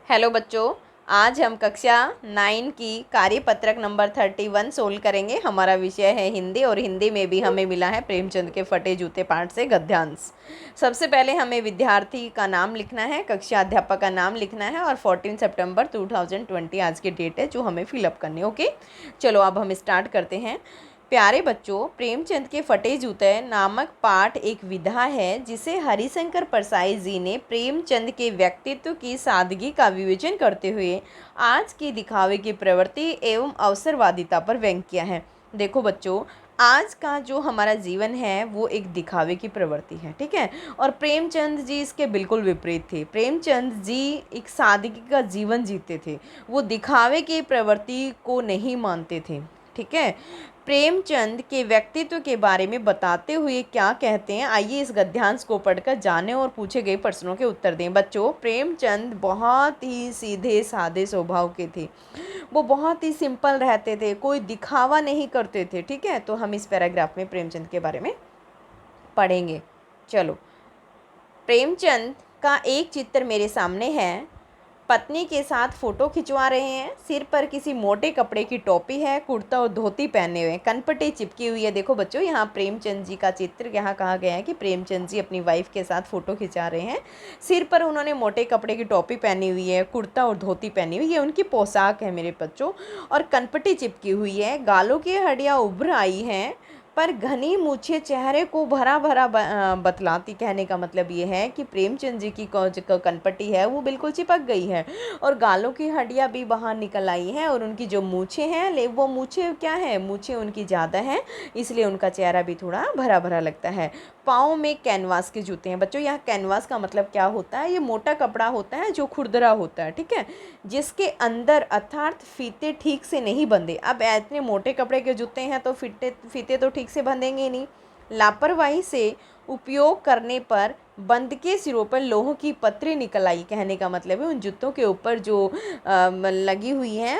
Hello बच्चों, आज हम कक्षा 9 की कार्यपत्रक नंबर 31 सोल्व करेंगे। हमारा विषय है हिंदी और हिंदी में भी हमें मिला है प्रेमचंद के फटे जूते पाठ से गद्यांश। सबसे पहले हमें विद्यार्थी का नाम लिखना है, कक्षा अध्यापक का नाम लिखना है और 14 सितंबर 2020 आज की डेट है जो हमें फिलअप करनी है। ओके, चलो अब हम स्टार्ट करते हैं। प्यारे बच्चों, प्रेमचंद के फटे जूते नामक पाठ एक विधा है जिसे हरिशंकर परसाई जी ने प्रेमचंद के व्यक्तित्व की सादगी का विवेचन करते हुए आज की दिखावे की प्रवृत्ति एवं अवसरवादिता पर व्यंग्य किया है। देखो बच्चों, आज का जो हमारा जीवन है वो एक दिखावे की प्रवृत्ति है, ठीक है। और प्रेमचंद जी इसके बिल्कुल विपरीत थे। प्रेमचंद जी एक सादगी का जीवन जीते थे, वो दिखावे की प्रवृत्ति को नहीं मानते थे, ठीक है। प्रेमचंद के व्यक्तित्व के बारे में बताते हुए क्या कहते हैं, आइए इस गद्यांश को पढ़कर जानें और पूछे गए प्रश्नों के उत्तर दें। बच्चों, प्रेमचंद बहुत ही सीधे साधे स्वभाव के थे, वो बहुत ही सिंपल रहते थे, कोई दिखावा नहीं करते थे, ठीक है। तो हम इस पैराग्राफ में प्रेमचंद के बारे में पढ़ेंगे। चलो, प्रेमचंद का एक चित्र मेरे सामने है। पत्नी के साथ फ़ोटो खिंचवा रहे हैं, सिर पर किसी मोटे कपड़े की टोपी है, कुर्ता और धोती पहने हुए, कनपटी चिपकी हुई है। देखो बच्चों, यहाँ प्रेमचंद जी का चित्र यहाँ कहा गया है कि प्रेमचंद जी अपनी वाइफ के साथ फ़ोटो खिंचा रहे हैं। सिर पर उन्होंने मोटे कपड़े की टोपी पहनी हुई है, कुर्ता और धोती पहनी हुई है, उनकी पोशाक है मेरे बच्चों, और कनपटी चिपकी हुई है। गालों की हड्डियाँ उभर आई हैं पर घनी मूछें चेहरे को भरा भरा बतलाती। कहने का मतलब ये है कि प्रेमचंद जी की कनपटी है वो बिल्कुल चिपक गई है और गालों की हड्डियां भी बाहर निकल आई हैं, और उनकी जो मूछें हैं वो मूछें क्या है, मूछें उनकी ज़्यादा हैं, इसलिए उनका चेहरा भी थोड़ा भरा भरा लगता है। पाँव में कैनवास के जूते हैं। बच्चों, यहाँ कैनवास का मतलब क्या होता है, ये मोटा कपड़ा होता है जो खुरदरा होता है, ठीक है, जिसके अंदर अर्थात फीते ठीक से नहीं बंधे। अब इतने मोटे कपड़े के जूते हैं तो फीते तो ठीक से बंधेंगे नहीं। लापरवाही से उपयोग करने पर बंद के सिरों पर लोह की पत्ती निकल आई। कहने का मतलब है उन जूतों के ऊपर जो लगी हुई है,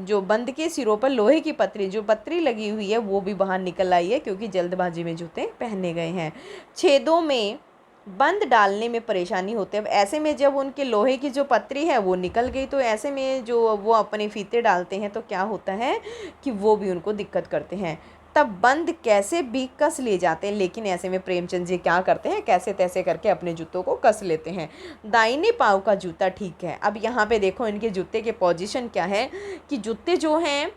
जो बंद के सिरों पर लोहे की पत्ती लगी हुई है वो भी बाहर निकल आई है, क्योंकि जल्दबाजी में जूते पहने गए हैं। छेदों में बंद डालने में परेशानी होती है। अब ऐसे में जब उनके लोहे की जो पत्ती है वो निकल गई, तो ऐसे में जो वो अपने फीते डालते हैं तो क्या होता है कि वो भी उनको दिक्कत करते हैं। तब बंद कैसे भी कस लिए जाते हैं, लेकिन ऐसे में प्रेमचंद जी क्या करते हैं, कैसे तैसे करके अपने जूतों को कस लेते हैं। दाहिने पाँव का जूता ठीक है। अब यहाँ पे देखो इनके जूते के पोजीशन क्या है कि जूते जो हैं,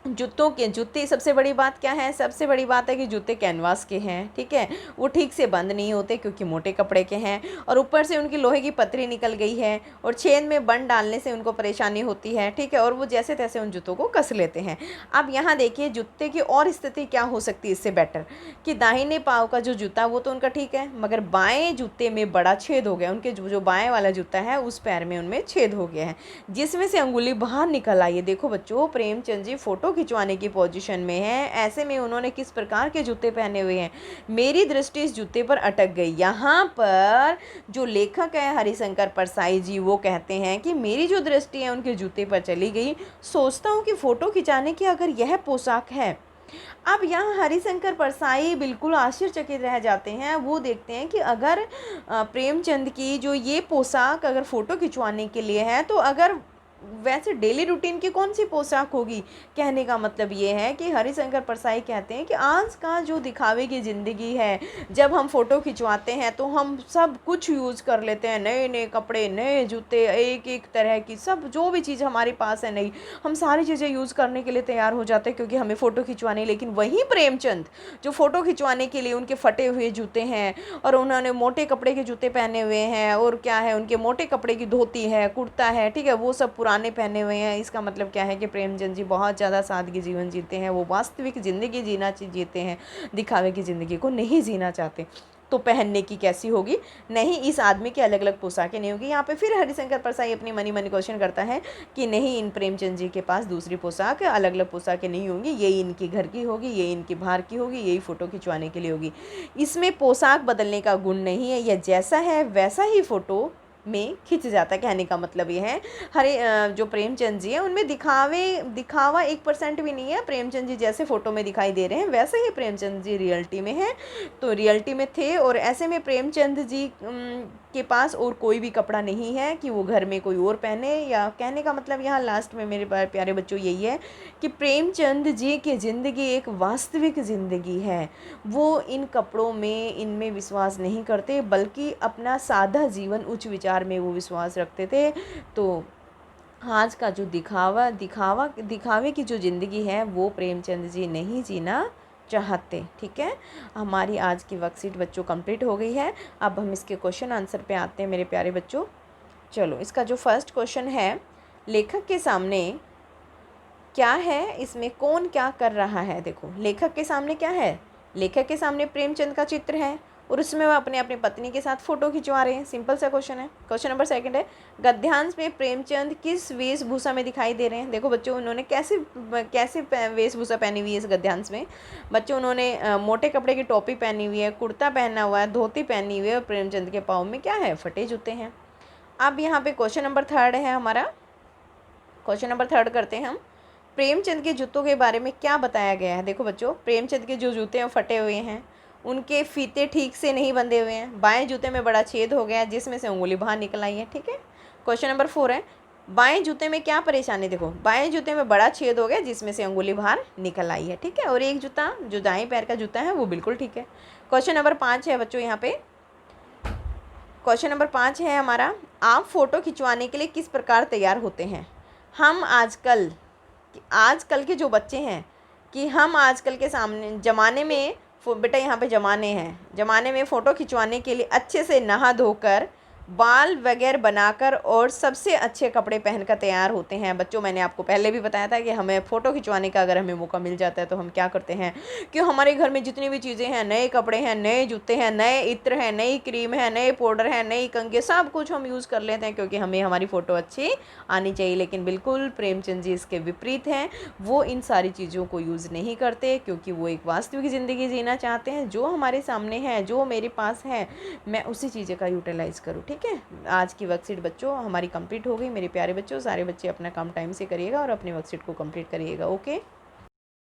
जूते सबसे बड़ी बात क्या है, सबसे बड़ी बात है कि जूते कैनवास के हैं, ठीक है, वो ठीक से बंद नहीं होते क्योंकि मोटे कपड़े के हैं, और ऊपर से उनकी लोहे की पत्ती निकल गई है और छेद में बंद डालने से उनको परेशानी होती है, ठीक है, और वो जैसे तैसे उन जूतों को कस लेते हैं। अब यहाँ देखिए जूते की और स्थिति क्या हो सकती है इससे बेटर, कि दाहिने पाँव का जो जूता वो तो उनका ठीक है, मगर बाएँ जूते में बड़ा छेद हो गया। उनके जो बाएँ वाला जूता है उस पैर में उनमें छेद हो गया है, जिसमें से अंगुली बाहर निकल आई है। देखो बच्चों, प्रेमचंद जी फोटो खिंचवाने की पोजीशन में है, ऐसे में उन्होंने किस प्रकार के जूते पहने हुए हैं, मेरी दृष्टि इस जूते पर अटक गई। यहाँ पर जो लेखक है हरिशंकर परसाई जी वो कहते हैं कि मेरी जो दृष्टि है उनके जूते पर चली गई। सोचता हूँ कि फ़ोटो खिंचाने की अगर यह पोशाक है। अब यहाँ हरिशंकर परसाई बिल्कुल आश्चर्यचकित रह जाते हैं। वो देखते हैं कि अगर प्रेमचंद की जो ये पोशाक अगर फ़ोटो खिंचवाने के लिए है, तो अगर वैसे डेली रूटीन की कौन सी पोशाक होगी। कहने का मतलब ये है कि हरिशंकर परसाई कहते हैं कि आज का जो दिखावे की ज़िंदगी है, जब हम फ़ोटो खिंचवाते हैं तो हम सब कुछ यूज़ कर लेते हैं, नए नए कपड़े, नए जूते, एक एक तरह की सब जो भी चीज़ हमारे पास है नई, हम सारी चीज़ें यूज़ करने के लिए तैयार हो जाते हैं क्योंकि हमें फ़ोटो खिंचवानी। लेकिन वहीं प्रेमचंद जो फ़ोटो खिंचवाने के लिए उनके फटे हुए जूते हैं और उन्होंने मोटे कपड़े के जूते पहने हुए हैं, और क्या है उनके मोटे कपड़े की धोती है, कुर्ता है, ठीक है, वो सब पुराने पहने हुए हैं। इसका मतलब क्या है कि प्रेमचंद जी बहुत ज़्यादा सादगी जीवन जीते हैं, वो वास्तविक ज़िंदगी जीते हैं, दिखावे की ज़िंदगी को नहीं जीना चाहते। तो पहनने की कैसी होगी, नहीं, इस आदमी की अलग अलग पोशाकें नहीं होगी। यहाँ पे फिर हरिशंकर परसाई अपनी मनी क्वेश्चन करता है कि नहीं, इन प्रेमचंद जी के पास दूसरी पोशाक, अलग अलग पोशाकें नहीं होंगी, यही इनकी घर की होगी, ये इनकी बाहर की होगी, यही फ़ोटो खिंचवाने के लिए होगी। इसमें पोशाक बदलने का गुण नहीं है, यह जैसा है वैसा ही फ़ोटो में खिंच जाता है। कहने का मतलब ये है जो प्रेमचंद जी हैं उनमें दिखावा 1% भी नहीं है। प्रेमचंद जी जैसे फ़ोटो में दिखाई दे रहे हैं वैसे ही प्रेमचंद जी रियलिटी में हैं, तो रियलिटी में थे। और ऐसे में प्रेमचंद जी के पास और कोई भी कपड़ा नहीं है कि वो घर में कोई और पहने, या कहने का मतलब यहाँ लास्ट में मेरे प्यारे बच्चों यही है कि प्रेमचंद जी की ज़िंदगी एक वास्तविक ज़िंदगी है। वो इन कपड़ों में इनमें विश्वास नहीं करते, बल्कि अपना सादा जीवन उच्च विचार में वो विश्वास रखते थे। तो आज का जो दिखावे की जो ज़िंदगी है वो प्रेमचंद जी नहीं जीना चाहते। ठीक है, हमारी आज की वर्कशीट बच्चों कंप्लीट हो गई है। अब हम इसके क्वेश्चन आंसर पे आते हैं मेरे प्यारे बच्चों। चलो, इसका जो फर्स्ट क्वेश्चन है, लेखक के सामने क्या है, इसमें कौन क्या कर रहा है। देखो, लेखक के सामने क्या है, लेखक के सामने प्रेमचंद का चित्र है और उसमें वह अपने अपनी पत्नी के साथ फ़ोटो खिंचवा रहे हैं। सिंपल सा क्वेश्चन है। क्वेश्चन नंबर सेकंड है, गद्यांश में प्रेमचंद किस वेशभूषा में दिखाई दे रहे हैं। देखो बच्चों, उन्होंने कैसे वेशभूषा पहनी हुई है इस गद्यांश में। बच्चों, उन्होंने मोटे कपड़े की टोपी पहनी हुई है, कुर्ता पहना हुआ है, धोती पहनी हुई है और प्रेमचंद के पाँव में क्या है, फटे जूते हैं। अब यहाँ पे क्वेश्चन नंबर थर्ड है हमारा। क्वेश्चन नंबर थर्ड करते हैं हम। प्रेमचंद के जूतों के बारे में क्या बताया गया है। देखो बच्चों, प्रेमचंद के जो जूते हैं फटे हुए हैं, उनके फीते ठीक से नहीं बंधे हुए हैं, बाएं जूते में बड़ा छेद हो गया है जिसमें से उंगली बाहर निकल आई है। ठीक है, क्वेश्चन नंबर 4 है, बाएं जूते में क्या परेशानी। देखो, बाएं जूते में बड़ा छेद हो गया जिसमें से अंगुली बाहर निकल आई है। ठीक है, और एक जूता जो दाएं पैर का जूता है वो बिल्कुल ठीक है। क्वेश्चन नंबर 5 है बच्चों, यहाँ पे क्वेश्चन नंबर 5 है हमारा, आप फोटो खिंचवाने के लिए किस प्रकार तैयार होते हैं। हम आजकल के जो बच्चे हैं कि हम आजकल के सामने ज़माने में बेटा यहाँ पे ज़माने में फ़ोटो खिंचवाने के लिए अच्छे से नहा धोकर, बाल वगैरह बनाकर और सबसे अच्छे कपड़े पहनकर तैयार होते हैं। बच्चों, मैंने आपको पहले भी बताया था कि हमें फ़ोटो खिंचवाने का अगर हमें मौका मिल जाता है तो हम क्या करते हैं कि हमारे घर में जितनी भी चीज़ें हैं, नए कपड़े हैं, नए जूते हैं, नए इत्र हैं, नई क्रीम है, नए पाउडर है, नई कंघी, सब कुछ हम यूज़ कर लेते हैं क्योंकि हमें हमारी फ़ोटो अच्छी आनी चाहिए। लेकिन बिल्कुल प्रेमचंद जी इसके विपरीत हैं। वो इन सारी चीज़ों को यूज़ नहीं करते क्योंकि वो एक वास्तविक ज़िंदगी जीना चाहते हैं। जो हमारे सामने है, जो मेरे पास है, मैं उसी चीज़ें का यूटिलाइज़ करूँ। ठीक है, आज की वर्कशीट बच्चों हमारी कंप्लीट हो गई। मेरे प्यारे बच्चों, सारे बच्चे अपना काम टाइम से करिएगा और अपनी वर्कशीट को कंप्लीट करिएगा। ओके।